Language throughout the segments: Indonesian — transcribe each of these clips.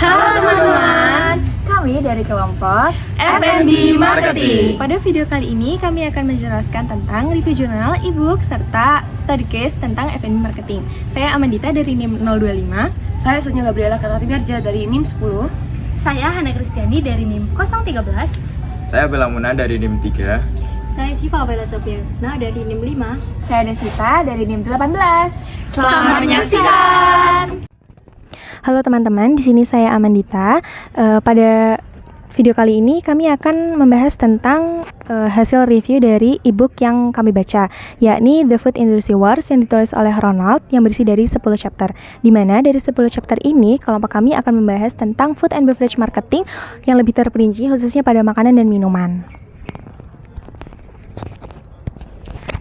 Halo teman-teman, Kami dari kelompok F&B Marketing. Pada video kali ini kami akan menjelaskan tentang review jurnal, e-book, serta study case tentang F&B Marketing. Saya Amandita dari NIM 025. Saya Sonia Gabriela Karatimirja dari NIM 10. Saya Hana Kristiani dari NIM 013. Saya Bella Muna dari NIM 3. Saya Siva Bella Sofiansna dari NIM 5. Saya Deswita dari NIM 18. Selamat menyaksikan. Halo teman-teman, di sini saya Amandita. Pada video kali ini kami akan membahas tentang hasil review dari e-book yang kami baca, yakni The Food Industry Wars yang ditulis oleh Ronald yang berisi dari 10 chapter. Di mana dari 10 chapter ini kelompok kami akan membahas tentang food and beverage marketing yang lebih terperinci khususnya pada makanan dan minuman.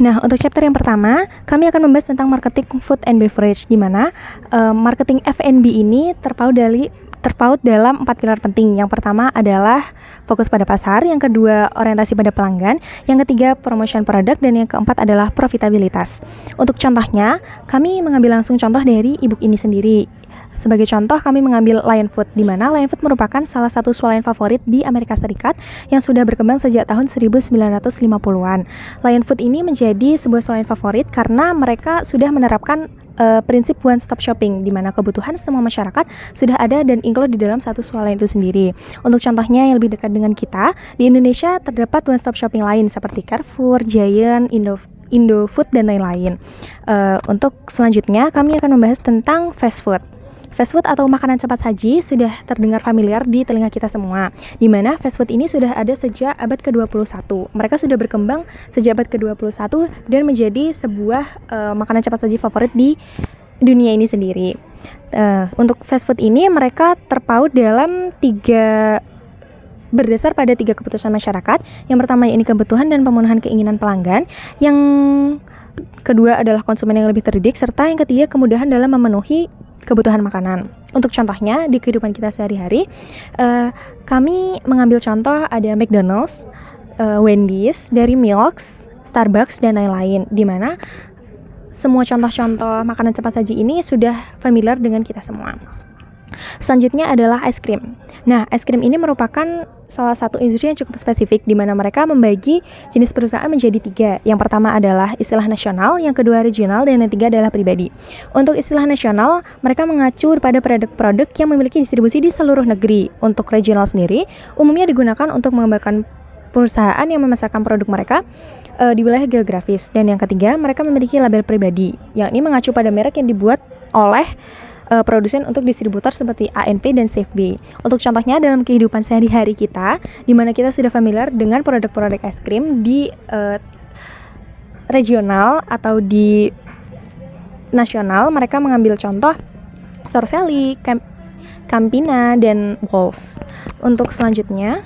Nah, untuk chapter yang pertama, kami akan membahas tentang marketing food and beverage, di mana marketing F&B ini terpaut dalam 4 pilar penting. Yang pertama adalah fokus pada pasar, yang kedua orientasi pada pelanggan, yang ketiga promotion produk, dan yang keempat adalah profitabilitas. Untuk contohnya, kami mengambil langsung contoh dari e-book ini sendiri. Sebagai contoh, kami mengambil Lion Food, di mana Lion Food merupakan salah satu swalayan favorit di Amerika Serikat yang sudah berkembang sejak tahun 1950-an. Lion Food ini menjadi sebuah swalayan favorit karena mereka sudah menerapkan prinsip one stop shopping, di mana kebutuhan semua masyarakat sudah ada dan include di dalam satu swalayan itu sendiri. Untuk contohnya yang lebih dekat dengan kita, di Indonesia terdapat one stop shopping lain seperti Carrefour, Giant, Indofood, dan lain-lain. Untuk selanjutnya, kami akan membahas tentang fast food. Fast food atau makanan cepat saji sudah terdengar familiar di telinga kita semua, di mana fast food ini sudah ada sejak abad ke-21. Mereka sudah berkembang sejak abad ke-21 dan menjadi sebuah makanan cepat saji favorit di dunia ini sendiri. Untuk fast food ini mereka terpaut dalam berdasar pada 3 kebutuhan masyarakat. Yang pertama ini kebutuhan dan pemenuhan keinginan pelanggan, yang kedua adalah konsumen yang lebih terdidik, serta yang ketiga kemudahan dalam memenuhi kebutuhan makanan. Untuk contohnya di kehidupan kita sehari-hari, kami mengambil contoh ada McDonald's, Wendy's, Dairy Milks, Starbucks, dan lain-lain, di mana semua contoh-contoh makanan cepat saji ini sudah familiar dengan kita semua. Selanjutnya adalah es krim. Nah, es krim ini merupakan salah satu industri yang cukup spesifik, di mana mereka membagi jenis perusahaan menjadi 3. Yang pertama adalah istilah nasional, yang kedua regional, dan yang ketiga adalah pribadi. Untuk istilah nasional, mereka mengacu pada produk-produk yang memiliki distribusi di seluruh negeri. Untuk regional sendiri, umumnya digunakan untuk menggambarkan perusahaan yang memasarkan produk mereka di wilayah geografis. Dan yang ketiga, mereka memiliki label pribadi, yakni mengacu pada merek yang dibuat oleh produsen untuk distributor seperti ANP dan CFB. Untuk contohnya dalam kehidupan sehari-hari kita, di mana kita sudah familiar dengan produk-produk es krim di regional atau di nasional, mereka mengambil contoh Sorcelli, Campina, dan Walls. Untuk selanjutnya,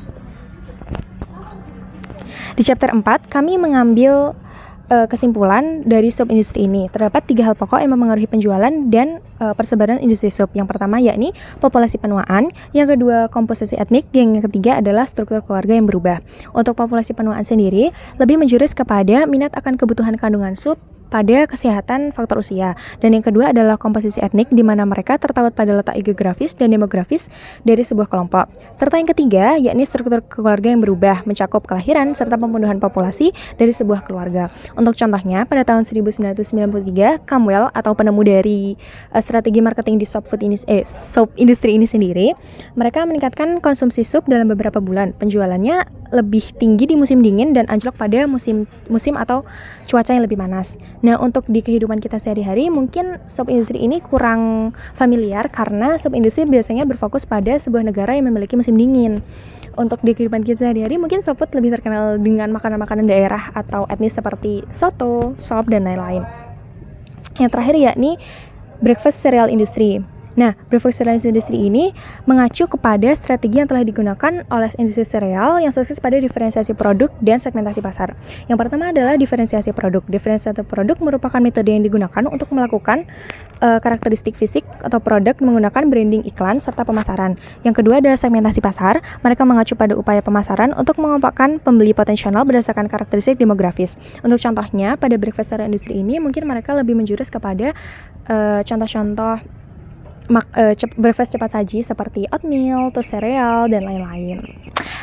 di chapter 4 kami mengambil kesimpulan dari sub industri ini. Terdapat 3 hal pokok yang mempengaruhi penjualan dan persebaran industri sub. Yang pertama yakni populasi penuaan, yang kedua komposisi etnik, dan yang ketiga adalah struktur keluarga yang berubah. Untuk populasi penuaan sendiri lebih menjurus kepada minat akan kebutuhan kandungan sub pada kesehatan faktor usia, dan yang kedua adalah komposisi etnik, di mana mereka tertaut pada letak geografis dan demografis dari sebuah kelompok, serta yang ketiga yakni struktur keluarga yang berubah mencakup kelahiran serta pembunuhan populasi dari sebuah keluarga. Untuk contohnya pada tahun 1993 Camwell atau penemu dari strategi marketing di sub industri ini sendiri, mereka meningkatkan konsumsi sub dalam beberapa bulan. Penjualannya lebih tinggi di musim dingin dan anjlok pada musim atau cuaca yang lebih panas. Nah, untuk di kehidupan kita sehari-hari mungkin sub industri ini kurang familiar karena sub industri biasanya berfokus pada sebuah negara yang memiliki musim dingin. Untuk di kehidupan kita sehari-hari mungkin sub food lebih terkenal dengan makanan-makanan daerah atau etnis seperti soto, sop, dan lain-lain. Yang terakhir yakni breakfast cereal industry. Nah, breakfast cereal industry ini mengacu kepada strategi yang telah digunakan oleh industri sereal yang sukses pada diferensiasi produk dan segmentasi pasar. Yang pertama adalah diferensiasi produk. Diferensiasi produk merupakan metode yang digunakan untuk melakukan karakteristik fisik atau produk menggunakan branding iklan serta pemasaran. Yang kedua adalah segmentasi pasar. Mereka mengacu pada upaya pemasaran untuk mengompakkan pembeli potensial berdasarkan karakteristik demografis. Untuk contohnya, pada breakfast cereal industry ini mungkin mereka lebih menjurus kepada contoh-contoh breakfast cepat saji seperti oatmeal, terus sereal, dan lain-lain.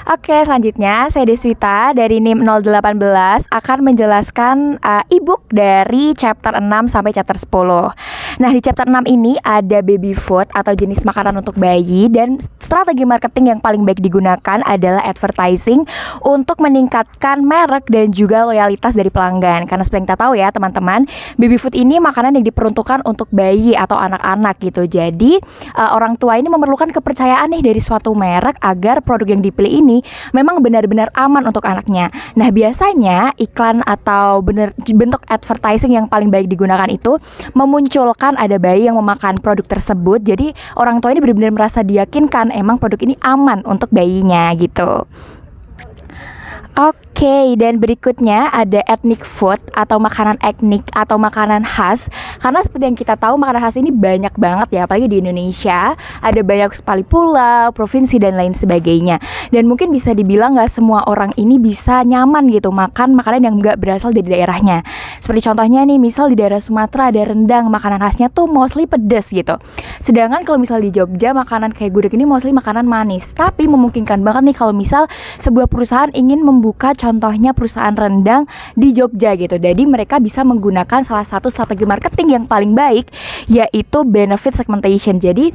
Oke, selanjutnya saya Deswita dari NIM 018 akan menjelaskan e-book dari chapter 6 sampai chapter 10. Nah, di chapter 6 ini ada baby food atau jenis makanan untuk bayi, dan strategi marketing yang paling baik digunakan adalah advertising untuk meningkatkan merek dan juga loyalitas dari pelanggan. Karena seperti yang kita tahu ya teman-teman, baby food ini makanan yang diperuntukkan untuk bayi atau anak-anak gitu. Jadi orang tua ini memerlukan kepercayaan nih dari suatu merek agar produk yang dipilih ini memang benar-benar aman untuk anaknya. Nah, biasanya iklan atau bentuk advertising yang paling baik digunakan itu memunculkan ada bayi yang memakan produk tersebut. Jadi orang tua ini benar-benar merasa diyakinkan emang produk ini aman untuk bayinya gitu. Oke, dan berikutnya ada ethnic food atau makanan etnik atau makanan khas. Karena seperti yang kita tahu, makanan khas ini banyak banget ya, apalagi di Indonesia. Ada banyak sekali pulau, provinsi, dan lain sebagainya. Dan mungkin bisa dibilang gak semua orang ini bisa nyaman gitu makan makanan yang gak berasal dari daerahnya. Seperti contohnya nih, misal di daerah Sumatera ada rendang, makanan khasnya tuh mostly pedas gitu. Sedangkan kalau misal di Jogja, makanan kayak gudeg ini mostly makanan manis. Tapi memungkinkan banget nih kalau misal sebuah perusahaan ingin membuka contohnya perusahaan rendang di Jogja gitu. Jadi mereka bisa menggunakan salah satu strategi marketing yang paling baik, yaitu benefit segmentation. Jadi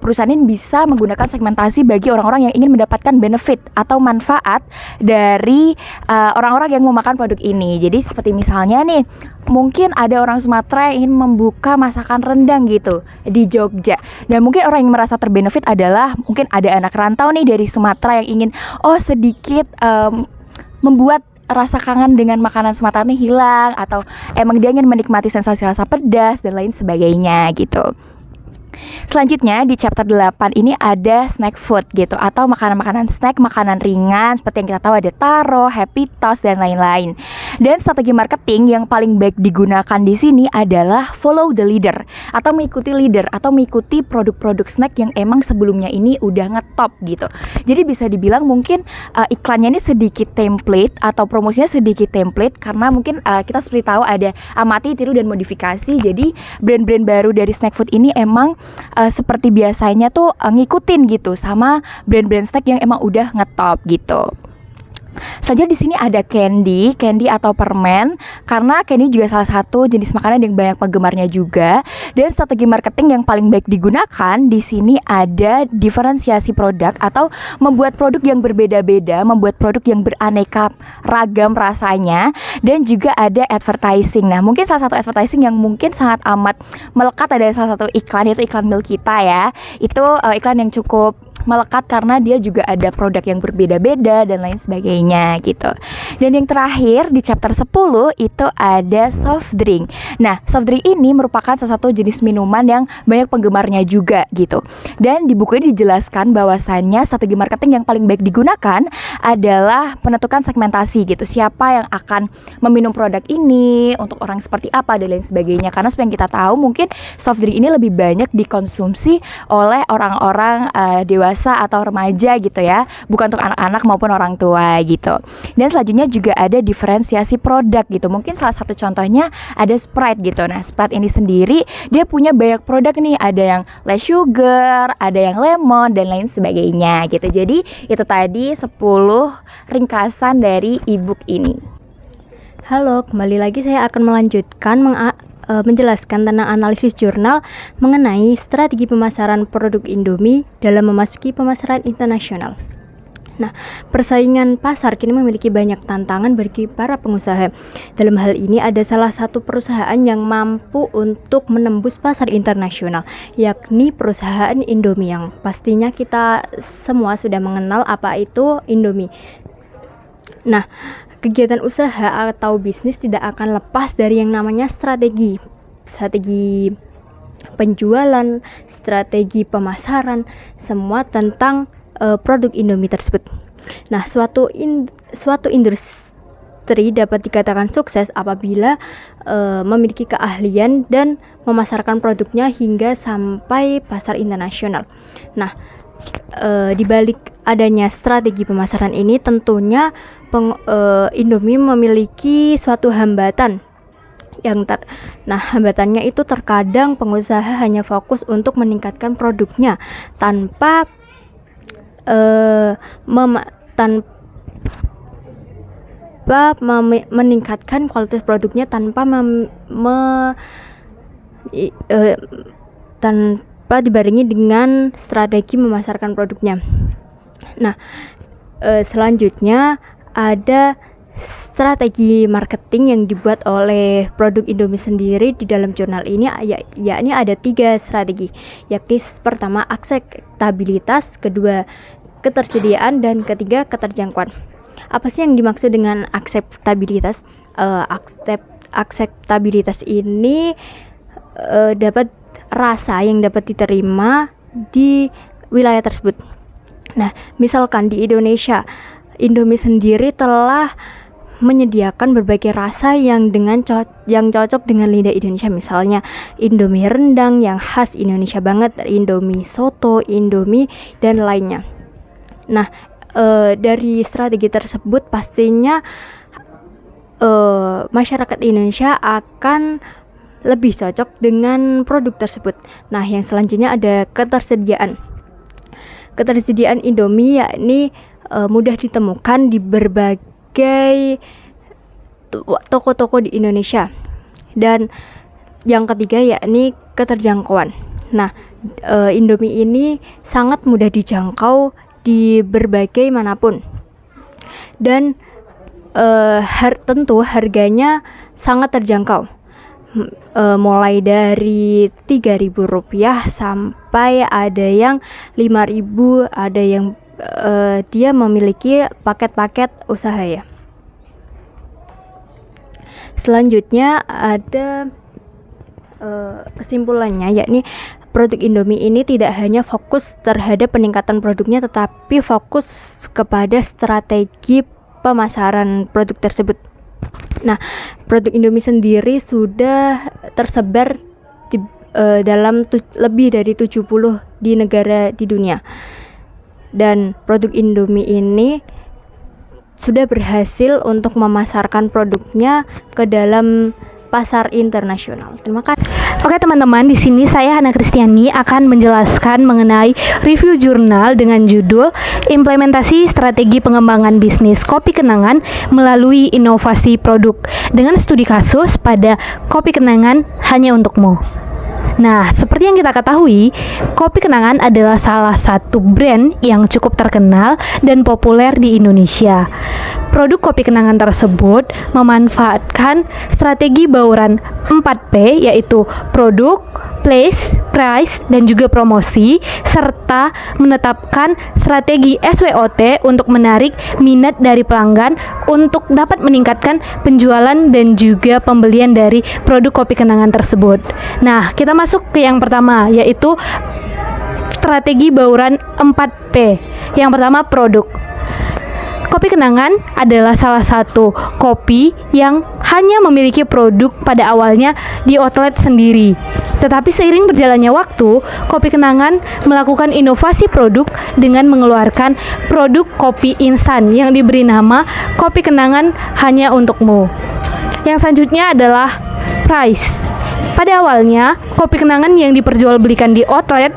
perusahaan ini bisa menggunakan segmentasi bagi orang-orang yang ingin mendapatkan benefit atau manfaat dari orang-orang yang mau makan produk ini. Jadi seperti misalnya nih, mungkin ada orang Sumatera yang ingin membuka masakan rendang gitu di Jogja. Dan mungkin orang yang merasa terbenefit adalah mungkin ada anak rantau nih dari Sumatera yang ingin sedikit membuat rasa kangen dengan makanan Sumatera ini hilang, atau emang dia ingin menikmati sensasi rasa pedas dan lain sebagainya gitu. Selanjutnya di chapter 8 ini ada snack food gitu, atau makanan-makanan snack, makanan ringan seperti yang kita tahu ada taro, happy toast, dan lain-lain. Dan strategi marketing yang paling baik digunakan di sini adalah follow the leader, atau mengikuti leader, atau mengikuti produk-produk snack yang emang sebelumnya ini udah ngetop gitu. Jadi bisa dibilang mungkin iklannya ini sedikit template atau promosinya sedikit template, karena mungkin kita seperti tahu ada amati, tiru, dan modifikasi. Jadi brand-brand baru dari snack food ini emang seperti biasanya tuh ngikutin gitu sama brand-brand snack yang emang udah ngetop gitu. Selanjutnya di sini ada candy atau permen, karena candy juga salah satu jenis makanan yang banyak penggemarnya juga. Dan strategi marketing yang paling baik digunakan di sini ada diferensiasi produk atau membuat produk yang berbeda-beda, membuat produk yang beraneka ragam rasanya, dan juga ada advertising. Nah, mungkin salah satu advertising yang mungkin sangat amat melekat ada salah satu iklan, yaitu iklan Milk Kita ya. Itu iklan yang cukup melekat karena dia juga ada produk yang berbeda-beda dan lain sebagainya gitu. Dan yang terakhir di chapter 10 itu ada soft drink. Nah, soft drink ini merupakan salah satu jenis minuman yang banyak penggemarnya juga gitu. Dan di buku ini dijelaskan bahwasannya strategi marketing yang paling baik digunakan adalah menentukan segmentasi gitu. Siapa yang akan meminum produk ini, untuk orang seperti apa, dan lain sebagainya. Karena seperti yang kita tahu mungkin soft drink ini lebih banyak dikonsumsi oleh orang-orang dewasa atau remaja gitu ya, bukan untuk anak-anak maupun orang tua gitu. Dan selanjutnya juga ada diferensiasi produk gitu. Mungkin salah satu contohnya ada Sprite gitu. Nah, Sprite ini sendiri dia punya banyak produk nih, ada yang less sugar, ada yang lemon, dan lain sebagainya gitu. Jadi itu tadi 10 ringkasan dari ebook ini. Halo, kembali lagi saya akan melanjutkan menjelaskan tentang analisis jurnal mengenai strategi pemasaran produk Indomie dalam memasuki pemasaran internasional. Nah, persaingan pasar kini memiliki banyak tantangan bagi para pengusaha. Dalam hal ini ada salah satu perusahaan yang mampu untuk menembus pasar internasional, yakni perusahaan Indomie, yang pastinya kita semua sudah mengenal apa itu Indomie. Nah, kegiatan usaha atau bisnis tidak akan lepas dari yang namanya strategi penjualan, strategi pemasaran, semua tentang produk Indomie tersebut. Nah, suatu industri dapat dikatakan sukses apabila memiliki keahlian dan memasarkan produknya hingga sampai pasar internasional. Nah, di balik adanya strategi pemasaran ini tentunya Indomie memiliki suatu hambatan, Nah, hambatannya itu terkadang pengusaha hanya fokus untuk meningkatkan produknya tanpa meningkatkan kualitas produknya tanpa dibarengi dengan strategi memasarkan produknya. Nah, selanjutnya ada strategi marketing yang dibuat oleh produk Indomie sendiri di dalam jurnal ini, yakni ada 3 strategi, yakni pertama akseptabilitas, kedua ketersediaan, dan ketiga keterjangkauan. Apa sih yang dimaksud dengan akseptabilitas? Akseptabilitas ini dapat rasa yang dapat diterima di wilayah tersebut. Nah, misalkan di Indonesia, Indomie sendiri telah menyediakan berbagai rasa yang cocok dengan lidah Indonesia. Misalnya Indomie rendang yang khas Indonesia banget, Indomie soto, Indomie dan lainnya. Nah, dari strategi tersebut pastinya masyarakat Indonesia akan lebih cocok dengan produk tersebut. Nah, yang selanjutnya ada ketersediaan. Ketersediaan Indomie yakni mudah ditemukan di berbagai toko-toko di Indonesia. Dan yang ketiga yakni keterjangkauan. Nah, Indomie ini sangat mudah dijangkau di berbagai manapun. Dan tentu harganya sangat terjangkau. Mulai dari Rp3.000 sampai ada yang Rp5.000, ada yang dia memiliki paket-paket usaha ya. Selanjutnya ada kesimpulannya, yakni produk Indomie ini tidak hanya fokus terhadap peningkatan produknya, tetapi fokus kepada strategi pemasaran produk tersebut. Nah, produk Indomie sendiri sudah tersebar dalam lebih dari 70 di negara di dunia. Dan produk Indomie ini sudah berhasil untuk memasarkan produknya ke dalam pasar internasional. Terima kasih. Oke teman-teman, di sini saya Hana Kristiani akan menjelaskan mengenai review jurnal dengan judul Implementasi Strategi Pengembangan Bisnis Kopi Kenangan Melalui Inovasi Produk dengan studi kasus pada Kopi Kenangan Hanya Untukmu. Nah, seperti yang kita ketahui, Kopi Kenangan adalah salah satu brand yang cukup terkenal dan populer di Indonesia. Produk Kopi Kenangan tersebut memanfaatkan strategi bauran 4P, yaitu produk, place, price, dan juga promosi, serta menetapkan strategi SWOT untuk menarik minat dari pelanggan untuk dapat meningkatkan penjualan dan juga pembelian dari produk Kopi Kenangan tersebut. Nah, kita masuk ke yang pertama, yaitu strategi bauran 4P. Yang pertama, produk. Kopi Kenangan adalah salah satu kopi yang hanya memiliki produk pada awalnya di outlet sendiri. Tetapi seiring berjalannya waktu, Kopi Kenangan melakukan inovasi produk dengan mengeluarkan produk kopi instan yang diberi nama Kopi Kenangan Hanya Untukmu. Yang selanjutnya adalah price. Pada awalnya, Kopi Kenangan yang diperjualbelikan di outlet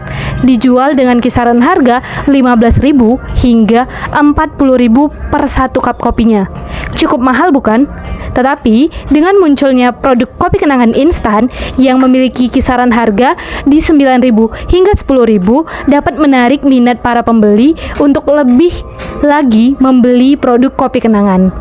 dijual dengan kisaran harga Rp15.000 hingga Rp40.000 per satu cup kopinya. Cukup mahal bukan? Tetapi dengan munculnya produk Kopi Kenangan instan yang memiliki kisaran harga di Rp9.000 hingga Rp10.000 dapat menarik minat para pembeli untuk lebih lagi membeli produk Kopi Kenangan.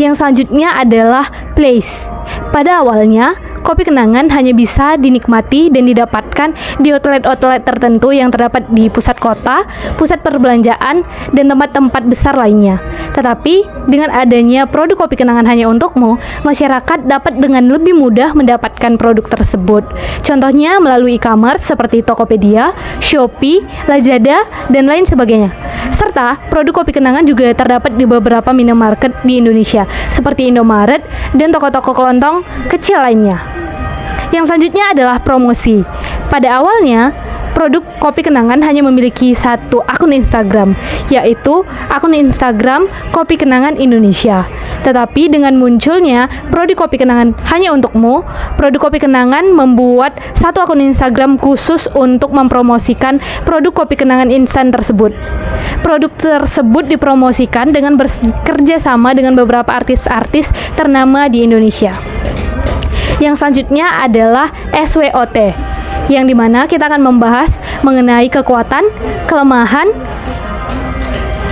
Yang selanjutnya adalah place. Pada awalnya, Kopi Kenangan hanya bisa dinikmati dan didapatkan di outlet-outlet tertentu yang terdapat di pusat kota, pusat perbelanjaan, dan tempat-tempat besar lainnya. Tetapi, dengan adanya produk Kopi Kenangan Hanya Untukmu, masyarakat dapat dengan lebih mudah mendapatkan produk tersebut. Contohnya melalui e-commerce seperti Tokopedia, Shopee, Lazada, dan lain sebagainya. Serta, produk Kopi Kenangan juga terdapat di beberapa minimarket di Indonesia, seperti Indomaret dan toko-toko kelontong kecil lainnya. Yang selanjutnya adalah promosi. Pada awalnya, produk kopi kenangan hanya memiliki satu akun Instagram, yaitu akun Instagram Kopi Kenangan Indonesia. Tetapi dengan munculnya produk kopi kenangan hanya untukmu, produk kopi kenangan membuat satu akun Instagram khusus untuk mempromosikan produk kopi kenangan instan tersebut. Produk tersebut dipromosikan dengan bekerja sama dengan beberapa artis-artis ternama di Indonesia. Yang selanjutnya adalah SWOT, yang dimana kita akan membahas mengenai kekuatan, kelemahan,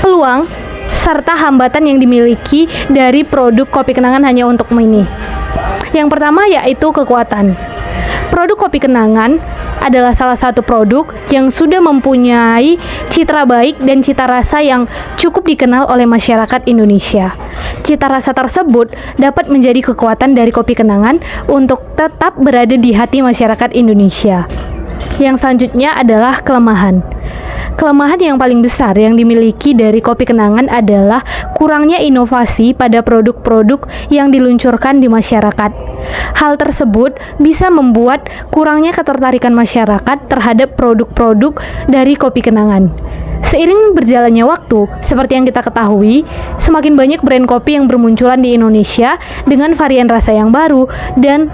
peluang, serta hambatan yang dimiliki dari produk kopi kenangan hanya untukmu ini. Yang pertama yaitu kekuatan. Produk kopi kenangan adalah salah satu produk yang sudah mempunyai citra baik dan cita rasa yang cukup dikenal oleh masyarakat Indonesia. Cita rasa tersebut dapat menjadi kekuatan dari kopi kenangan untuk tetap berada di hati masyarakat Indonesia. Yang selanjutnya adalah kelemahan. Kelemahan yang paling besar yang dimiliki dari kopi kenangan adalah kurangnya inovasi pada produk-produk yang diluncurkan di masyarakat. Hal tersebut bisa membuat kurangnya ketertarikan masyarakat terhadap produk-produk dari kopi kenangan. Seiring berjalannya waktu, seperti yang kita ketahui, semakin banyak brand kopi yang bermunculan di Indonesia dengan varian rasa yang baru dan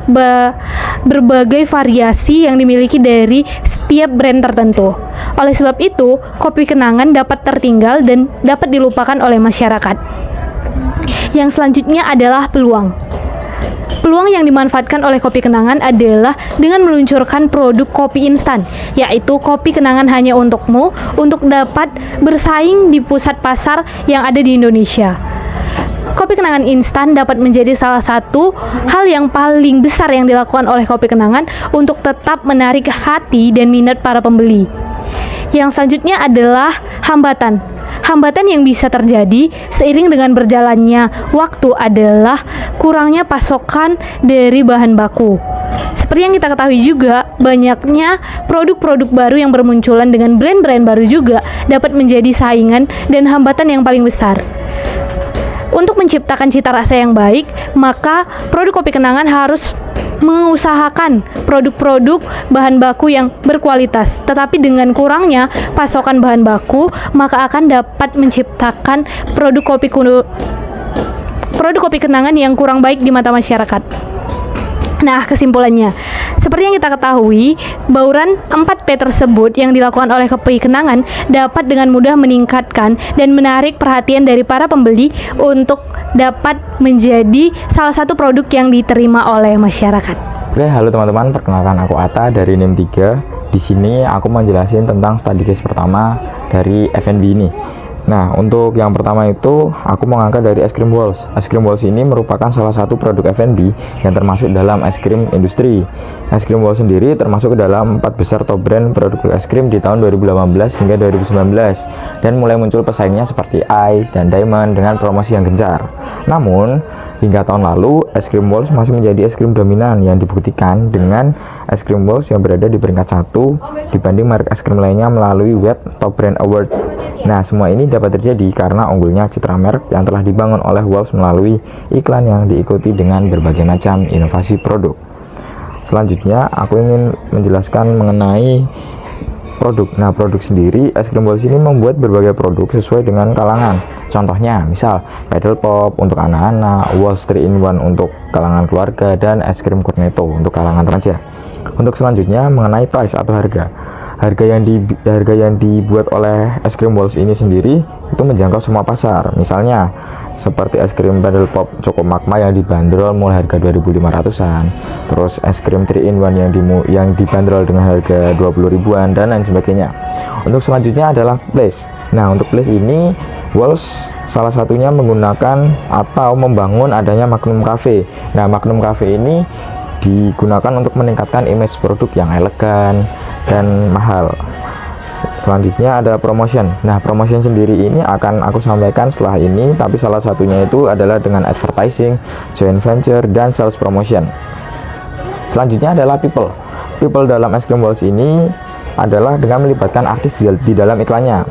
berbagai variasi yang dimiliki dari setiap brand tertentu. Oleh sebab itu, kopi kenangan dapat tertinggal dan dapat dilupakan oleh masyarakat. Yang selanjutnya adalah peluang. Peluang yang dimanfaatkan oleh kopi kenangan adalah dengan meluncurkan produk kopi instan, yaitu kopi kenangan hanya untukmu, untuk dapat bersaing di pusat pasar yang ada di Indonesia. Kopi kenangan instan dapat menjadi salah satu hal yang paling besar yang dilakukan oleh kopi kenangan untuk tetap menarik hati dan minat para pembeli. Yang selanjutnya adalah hambatan. Hambatan yang bisa terjadi seiring dengan berjalannya waktu adalah kurangnya pasokan dari bahan baku. Seperti yang kita ketahui juga, banyaknya produk-produk baru yang bermunculan dengan brand-brand baru juga dapat menjadi saingan dan hambatan yang paling besar. Untuk menciptakan cita rasa yang baik, maka produk kopi kenangan harus mengusahakan produk-produk bahan baku yang berkualitas. Tetapi dengan kurangnya pasokan bahan baku, maka akan dapat menciptakan produk kopi kenangan yang kurang baik di mata masyarakat. Nah, kesimpulannya, seperti yang kita ketahui, bauran 4P tersebut yang dilakukan oleh kopi kenangan dapat dengan mudah meningkatkan dan menarik perhatian dari para pembeli untuk dapat menjadi salah satu produk yang diterima oleh masyarakat. Oke, halo teman-teman, perkenalkan aku Atta dari NIM 3. Di sini aku menjelasin tentang study case pertama dari F&B ini. Nah, untuk yang pertama itu aku mengangkat dari es krim Walls. Es krim Walls ini merupakan salah satu produk F&B yang termasuk dalam es krim industri. Es krim Walls sendiri termasuk ke dalam 4 besar top brand produk es krim di tahun 2018 hingga 2019, dan mulai muncul pesaingnya seperti Ice dan Diamond dengan promosi yang gencar. Namun, hingga tahun lalu, es krim Walls masih menjadi es krim dominan yang dibuktikan dengan es krim Walls yang berada di peringkat 1 dibanding merek es krim lainnya melalui WET Top Brand Awards. Nah, semua ini dapat terjadi karena unggulnya citra merek yang telah dibangun oleh Walls melalui iklan yang diikuti dengan berbagai macam inovasi produk. Selanjutnya, aku ingin menjelaskan mengenai produk. Nah, produk sendiri, es krim Walls ini membuat berbagai produk sesuai dengan kalangan. Contohnya, misal Paddle Pop untuk anak-anak, Walls 3-in-1 untuk kalangan keluarga, dan es krim Cornetto untuk kalangan remaja. Untuk selanjutnya, mengenai price atau harga. Harga yang dibuat oleh es krim Walls ini sendiri itu menjangkau semua pasar. Misalnya seperti es krim Paddle Pop Choco Magma yang dibanderol mulai harga 2.500-an, terus es krim 3-in-1 yang dibanderol dengan harga 20 ribuan, dan lain sebagainya. Untuk selanjutnya adalah place. Nah, untuk place ini Walls salah satunya menggunakan atau membangun adanya Magnum Cafe. Nah, Magnum Cafe ini digunakan untuk meningkatkan image produk yang elegan dan mahal. Selanjutnya ada promotion. Nah, promotion sendiri ini akan aku sampaikan setelah ini, tapi salah satunya itu adalah dengan advertising, joint venture, dan sales promotion. Selanjutnya adalah people. People dalam es krim Walls ini adalah dengan melibatkan artis di dalam iklannya.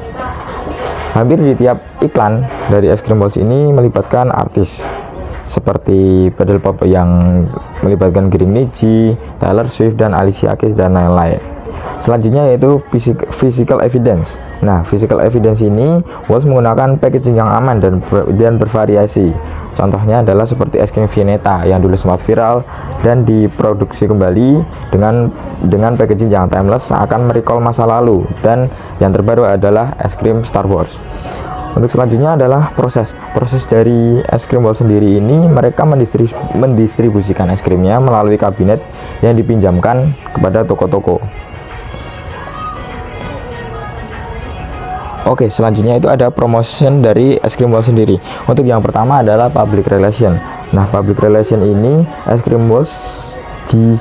Hampir di tiap iklan dari es krim Walls ini melibatkan artis. seperti Paddle Pop yang melibatkan Giring Niji, Taylor Swift, dan Alicia Keys, dan lain-lain. Selanjutnya yaitu physical evidence. Nah, physical evidence ini Walls menggunakan packaging yang aman dan bervariasi. Contohnya adalah seperti es krim Viennetta yang dulu sempat viral dan diproduksi kembali dengan packaging yang timeless, akan merecall masa lalu. Dan yang terbaru adalah es krim Star Wars. Untuk selanjutnya adalah proses dari es krim Walls sendiri ini. Mereka mendistribusikan es krimnya melalui kabinet yang dipinjamkan kepada toko-toko. Oke, selanjutnya itu ada promotion dari es krim Walls sendiri. Untuk yang pertama adalah public relation. Nah, public relation ini es krim Walls di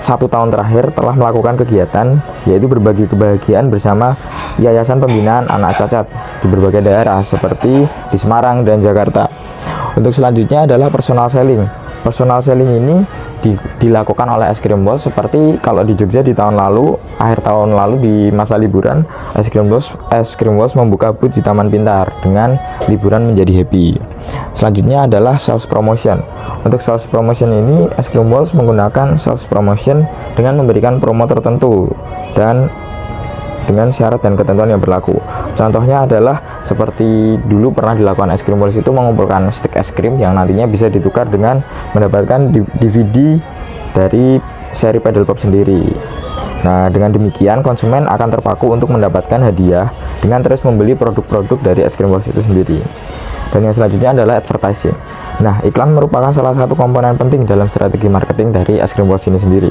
1 tahun terakhir telah melakukan kegiatan yaitu berbagi kebahagiaan bersama Yayasan Pembinaan Anak Cacat di berbagai daerah seperti di Semarang dan Jakarta. Untuk selanjutnya adalah personal selling. Personal selling ini dilakukan oleh es krim Walls seperti kalau di Jogja di akhir tahun lalu di masa liburan es krim Walls membuka booth di Taman Pintar dengan liburan menjadi happy. Selanjutnya adalah sales promotion. Untuk sales promotion ini es krim Walls menggunakan sales promotion dengan memberikan promo tertentu dan dengan syarat dan ketentuan yang berlaku. Contohnya adalah seperti dulu pernah dilakukan es krim Walls itu mengumpulkan stick es krim yang nantinya bisa ditukar dengan mendapatkan DVD dari seri Paddle Pop sendiri. Nah, dengan demikian konsumen akan terpaku untuk mendapatkan hadiah dengan terus membeli produk-produk dari es krim Walls itu sendiri. Dan yang selanjutnya adalah advertising. Nah, iklan merupakan salah satu komponen penting dalam strategi marketing dari es krim Walls ini sendiri.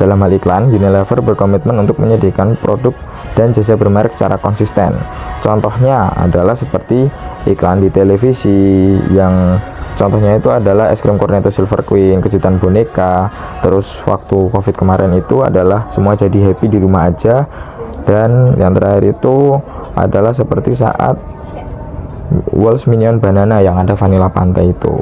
Dalam hal iklan, Unilever berkomitmen untuk menyediakan produk dan jasa bermerek secara konsisten. Contohnya adalah seperti iklan di televisi yang contohnya itu adalah es krim Cornetto Silver Queen, kejutan boneka. Terus waktu Covid kemarin itu adalah semua jadi happy di rumah aja. Dan yang terakhir itu adalah seperti saat Walls Minion Banana yang ada vanilla pantai itu.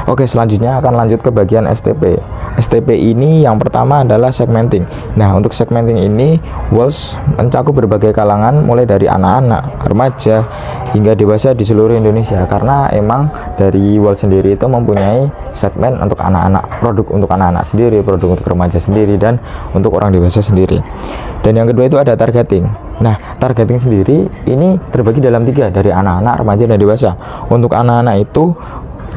Oke, selanjutnya akan lanjut ke bagian STP. STP ini yang pertama adalah segmenting. Nah, untuk segmenting ini Walls mencakup berbagai kalangan mulai dari anak-anak, remaja hingga dewasa di seluruh Indonesia, karena emang dari Walls sendiri itu mempunyai segmen untuk anak-anak, produk untuk anak-anak sendiri, produk untuk remaja sendiri, dan untuk orang dewasa sendiri. Dan yang kedua itu ada targeting. Nah, targeting sendiri ini terbagi dalam 3, dari anak-anak, remaja, dan dewasa. Untuk anak-anak itu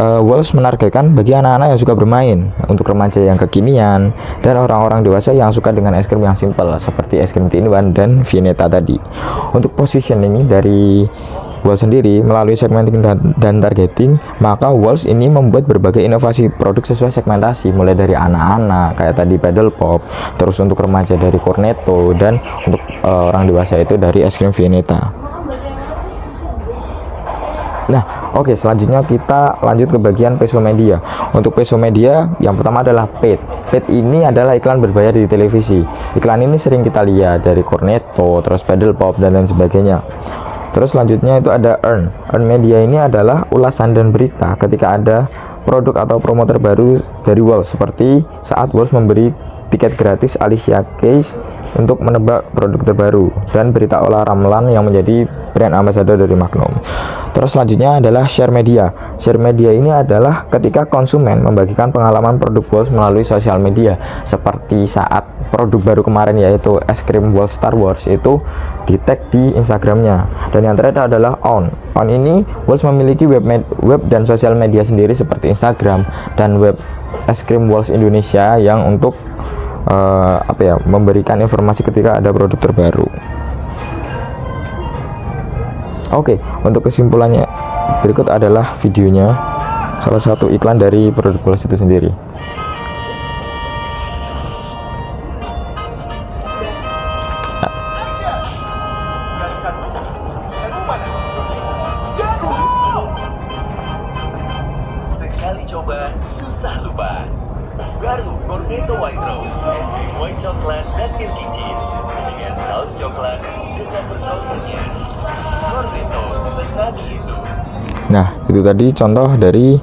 Walls menargetkan bagi anak-anak yang suka bermain, untuk remaja yang kekinian, dan orang-orang dewasa yang suka dengan es krim yang simple seperti es krim Tin-1 dan Viennetta tadi. Untuk positioning dari Walls sendiri melalui segmenting dan targeting, maka Walls ini membuat berbagai inovasi produk sesuai segmentasi, mulai dari anak-anak kayak tadi Paddle Pop, terus untuk remaja dari Cornetto, dan untuk orang dewasa itu dari es krim Viennetta. Nah, oke, selanjutnya kita lanjut ke bagian peso media. Untuk peso media yang pertama adalah paid. Paid ini adalah iklan berbayar di televisi. Iklan ini sering kita lihat dari Cornetto, terus Paddle Pop, dan lain sebagainya. Terus selanjutnya itu ada earn. Earn media ini adalah ulasan dan berita ketika ada produk atau promo terbaru dari Walls, seperti saat Walls memberi tiket gratis Alicia Keys untuk menebak produk terbaru, dan berita olah ramelan yang menjadi brand ambassador dari Magnum. Terus selanjutnya adalah share media. Share media ini adalah ketika konsumen membagikan pengalaman produk Walls melalui sosial media, seperti saat produk baru kemarin yaitu es krim Walls Star Wars itu di tag di Instagramnya. Dan yang terakhir adalah on. On ini Walls memiliki web dan sosial media sendiri seperti Instagram dan web es krim Walls Indonesia yang untuk memberikan informasi ketika ada produk terbaru. Oke, untuk kesimpulannya berikut adalah videonya, salah satu iklan dari produk Walls itu sendiri. Sekali coba, susah lupa. Baru Cornetto White Rose, es krim white coklat dan milky cheese dengan saus coklat dengan bercokolnya. Cornetto, senagi itu. Nah, itu tadi contoh dari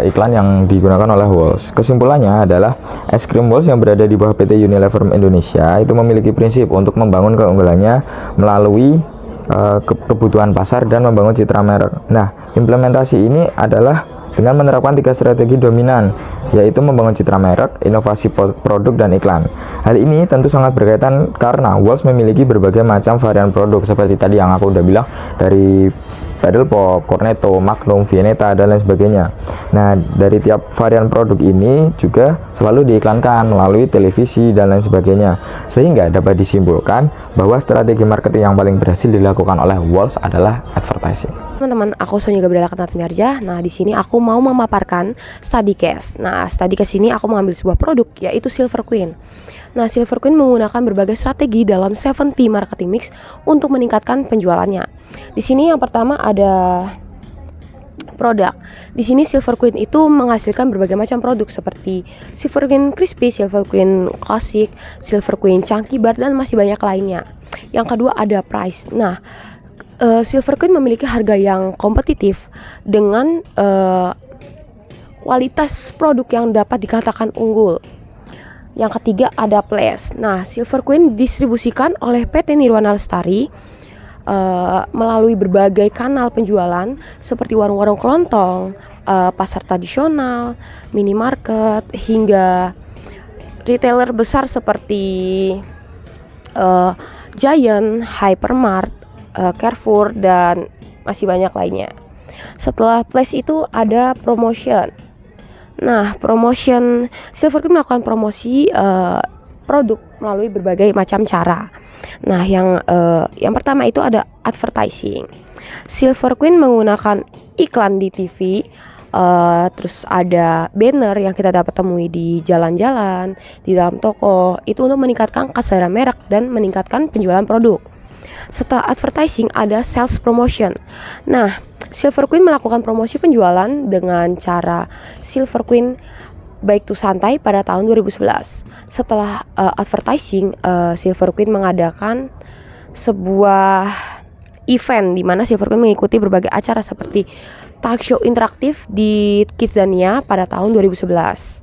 iklan yang digunakan oleh Walls. Kesimpulannya adalah es krim Walls yang berada di bawah PT Unilever Indonesia itu memiliki prinsip untuk membangun keunggulannya melalui kebutuhan pasar dan membangun citra merek. Nah, implementasi ini adalah dengan menerapkan 3 strategi dominan, yaitu membangun citra merek, inovasi produk, dan iklan. Hal ini tentu sangat berkaitan karena Walls memiliki berbagai macam varian produk seperti tadi yang aku udah bilang, dari pedal pop, cornetto, magnum, viennetta, dan lain sebagainya. Nah, dari tiap varian produk ini juga selalu diiklankan melalui televisi dan lain sebagainya, sehingga dapat disimpulkan bahwa strategi marketing yang paling berhasil dilakukan oleh Walls adalah advertising. Teman-teman, aku Sonia Gabriela Kenati Miharja. Nah, di sini aku mau memaparkan study case. Nah, study case ini aku mengambil sebuah produk, yaitu Silver Queen. Nah, Silver Queen menggunakan berbagai strategi dalam 7P marketing mix untuk meningkatkan penjualannya. Di sini yang pertama ada produk. Di sini Silver Queen itu menghasilkan berbagai macam produk seperti Silver Queen Crispy, Silver Queen Classic, Silver Queen Chunky Bar, dan masih banyak lainnya. Yang kedua ada price. Nah, Silver Queen memiliki harga yang kompetitif dengan kualitas produk yang dapat dikatakan unggul. Yang ketiga ada place. Nah, Silver Queen didistribusikan oleh PT Nirwana Lestari melalui berbagai kanal penjualan seperti warung-warung kelontong, pasar tradisional, minimarket, hingga retailer besar seperti Giant, Hypermart, Carrefour, dan masih banyak lainnya. Setelah place itu ada promotion. Nah, promotion, Silver Queen melakukan promosi produk melalui berbagai macam cara. Nah, yang pertama itu ada advertising. Silver Queen menggunakan iklan di TV, terus ada banner yang kita dapat temui di jalan-jalan, di dalam toko, itu untuk meningkatkan kesadaran merek dan meningkatkan penjualan produk. Setelah advertising ada sales promotion. Nah, Silver Queen melakukan promosi penjualan dengan cara Silver Queen Baik to Santai pada tahun 2011. Setelah advertising, Silver Queen mengadakan sebuah event di mana Silver Queen mengikuti berbagai acara seperti talk show interaktif di Kidzania pada tahun 2011.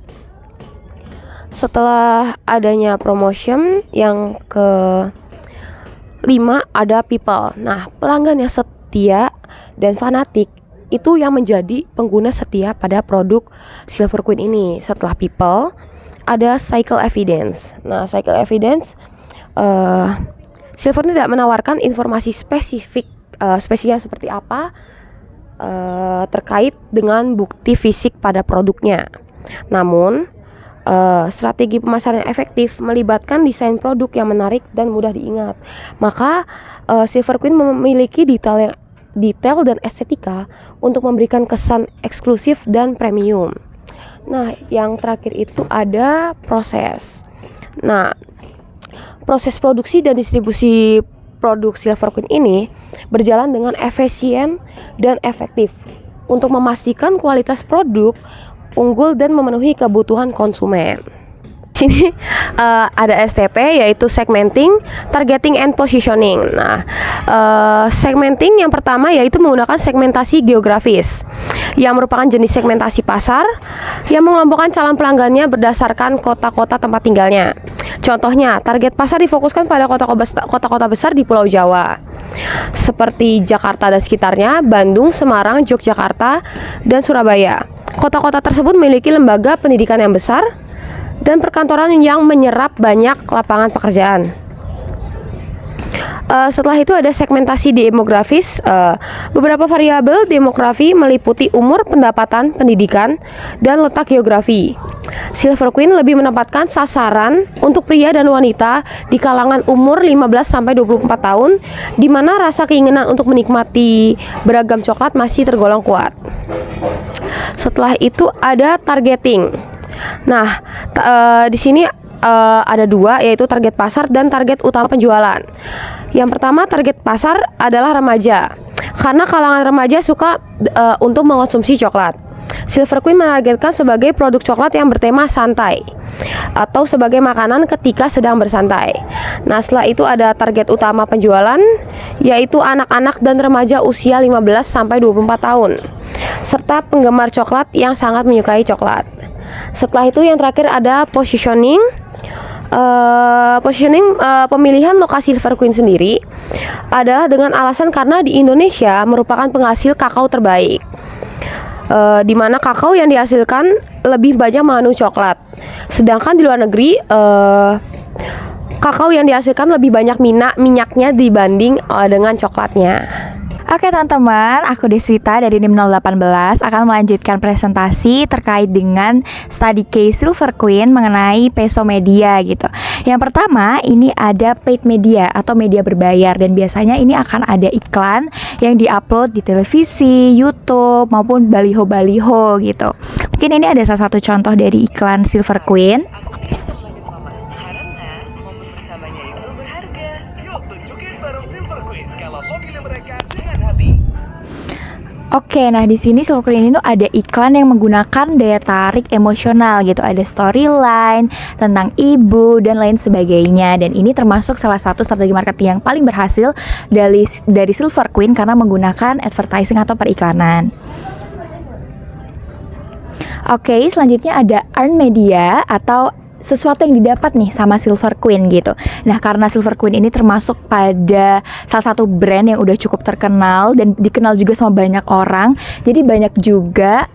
Setelah adanya promotion, yang ke-5 ada people. Nah, pelanggan yang setia dan fanatik itu yang menjadi pengguna setia pada produk Silver Queen ini. Setelah people ada cycle evidence. Nah, cycle evidence, Silver Queen tidak menawarkan informasi spesifiknya seperti apa terkait dengan bukti fisik pada produknya. Namun strategi pemasaran yang efektif melibatkan desain produk yang menarik dan mudah diingat. Maka Silver Queen memiliki detail dan estetika untuk memberikan kesan eksklusif dan premium. Nah, yang terakhir itu ada proses. Nah, proses produksi dan distribusi produk Silver Queen ini berjalan dengan efisien dan efektif untuk memastikan kualitas produk unggul dan memenuhi kebutuhan konsumen. Di sini ada STP, yaitu segmenting, targeting, and positioning. Nah, segmenting yang pertama yaitu menggunakan segmentasi geografis, yang merupakan jenis segmentasi pasar yang mengelompokkan calon pelanggannya berdasarkan kota-kota tempat tinggalnya. Contohnya, target pasar difokuskan pada kota-kota besar di Pulau Jawa, seperti Jakarta dan sekitarnya, Bandung, Semarang, Yogyakarta, dan Surabaya. Kota-kota tersebut memiliki lembaga pendidikan yang besar dan perkantoran yang menyerap banyak lapangan pekerjaan. Setelah itu ada segmentasi demografis. Beberapa variabel demografi meliputi umur, pendapatan, pendidikan, dan letak geografi. Silver Queen lebih menempatkan sasaran untuk pria dan wanita di kalangan umur 15-24 tahun, di mana rasa keinginan untuk menikmati beragam coklat masih tergolong kuat. Setelah itu ada targeting. Nah, di sini ada dua, yaitu target pasar dan target utama penjualan. Yang pertama, target pasar adalah remaja, karena kalangan remaja suka untuk mengonsumsi coklat. Silver Queen menargetkan sebagai produk coklat yang bertema santai atau sebagai makanan ketika sedang bersantai. Nah, setelah itu ada target utama penjualan, yaitu anak-anak dan remaja usia 15-24 tahun, serta penggemar coklat yang sangat menyukai coklat. Setelah itu yang terakhir ada positioning. Positioning pemilihan lokasi Silver Queen sendiri adalah dengan alasan karena di Indonesia merupakan penghasil kakao terbaik, di mana kakao yang dihasilkan lebih banyak mengandung coklat, sedangkan di luar negeri kakao yang dihasilkan lebih banyak minyaknya dibanding dengan coklatnya. Oke teman-teman, aku Deswita dari NIM 018 akan melanjutkan presentasi terkait dengan study case Silver Queen mengenai peso media gitu. Yang pertama, ini ada paid media atau media berbayar, dan biasanya ini akan ada iklan yang diupload di televisi, YouTube maupun baliho-baliho gitu. Mungkin ini ada salah satu contoh dari iklan Silver Queen. Karena momen bersamanya itu berharga. Yuk tunjukin bareng Silver Queen kalau mau pilih mereka dengan hati. Oke, nah di sini Silver Queen ini tuh ada iklan yang menggunakan daya tarik emosional gitu. Ada storyline tentang ibu dan lain sebagainya. Dan ini termasuk salah satu strategi marketing yang paling berhasil dari Silver Queen karena menggunakan advertising atau periklanan. Oke, selanjutnya ada earn media atau sesuatu yang didapat nih sama Silver Queen gitu. Nah, karena Silver Queen ini termasuk pada salah satu brand yang udah cukup terkenal dan dikenal juga sama banyak orang, jadi banyak juga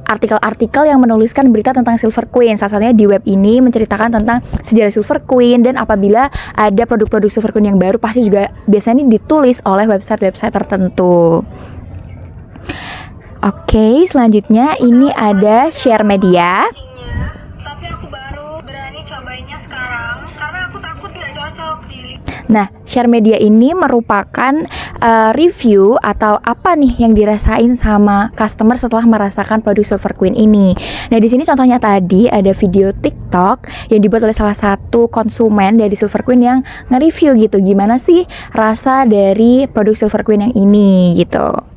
artikel-artikel yang menuliskan berita tentang Silver Queen. Salah satunya di web ini menceritakan tentang sejarah Silver Queen, dan apabila ada produk-produk Silver Queen yang baru pasti juga biasanya ini ditulis oleh website-website tertentu. Oke, selanjutnya ini ada share media. Tapi aku baru berani cobainnya sekarang karena aku takut nggak cocok di. Nah, share media ini merupakan review atau apa nih yang dirasain sama customer setelah merasakan produk Silver Queen ini. Nah, di sini contohnya tadi ada video TikTok yang dibuat oleh salah satu konsumen dari Silver Queen yang nge-review gitu. Gimana sih rasa dari produk Silver Queen yang ini gitu.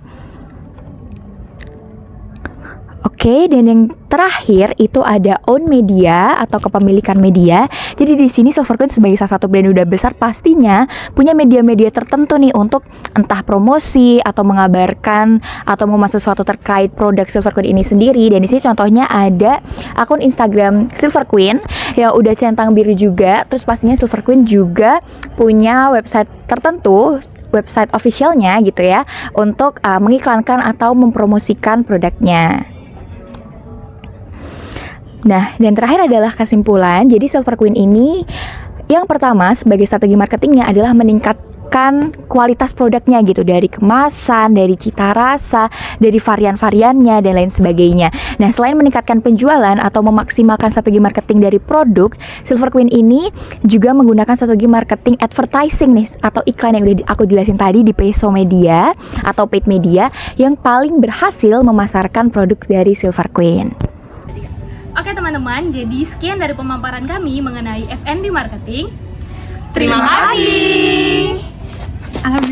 Oke, dan yang terakhir itu ada own media atau kepemilikan media. Jadi di sini Silver Queen sebagai salah satu brand udah besar pastinya punya media-media tertentu nih untuk entah promosi atau mengabarkan atau memasak sesuatu terkait produk Silver Queen ini sendiri. Dan di sini contohnya ada akun Instagram Silver Queen yang udah centang biru juga. Terus pastinya Silver Queen juga punya website tertentu, website officialnya gitu ya, untuk mengiklankan atau mempromosikan produknya. Nah, dan terakhir adalah kesimpulan. Jadi Silver Queen ini yang pertama sebagai strategi marketingnya adalah meningkatkan kualitas produknya gitu, dari kemasan, dari cita rasa, dari varian-variannya dan lain sebagainya. Nah, selain meningkatkan penjualan atau memaksimalkan strategi marketing dari produk, Silver Queen ini juga menggunakan strategi marketing advertising nih atau iklan yang udah aku jelasin tadi di peso media atau paid media yang paling berhasil memasarkan produk dari Silver Queen. Oke teman-teman, jadi sekian dari pemaparan kami mengenai F&B marketing. Terima kasih.